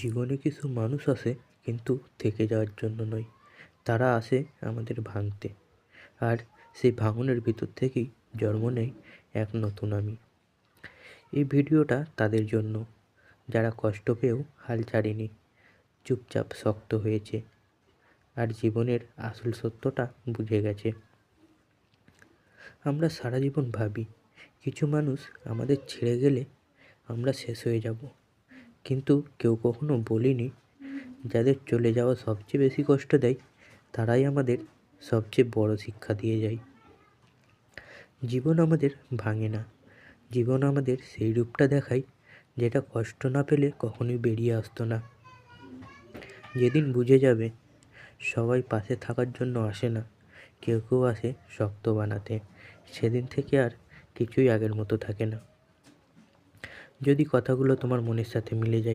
জীবনে কিছু মানুষ আসে কিন্তু থেকে যাওয়ার জন্য নয়, তারা আসে আমাদের ভাঙতে। আর সেই ভাঙনের ভিতর থেকেই জন্ম নেয় এক নতুন আমি। এই ভিডিওটা তাদের জন্য যারা কষ্ট পেয়েও হাল ছাড়েনি, চুপচাপ শক্ত হয়েছে আর জীবনের আসল সত্যটা বুঝে গেছে। আমরা সারা জীবন ভাবি কিছু মানুষ আমাদের ছেড়ে গেলে আমরা শেষ হয়ে যাব, কিন্তু কেউ কখনো বলিনি যাদের চলে যাওয়া সবচেয়ে বেশি কষ্ট দেয় তারাই আমাদের সবচেয়ে বড় শিক্ষা দিয়ে যায়। জীবন আমাদের ভাঙে না, জীবন আমাদের সেই রূপটা দেখায় যেটা কষ্ট না পেলে কখনোই বেরিয়ে আসতো না। যেদিন বুঝে যাবে সবাই পাশে থাকার জন্য আসে না, কেউ কেউ আসে শক্ত বানাতে, সেদিন থেকে আর কিছুই আগের মতো থাকে না। যদি কথাগুলো তোমার মনের সাথে মিলে যায়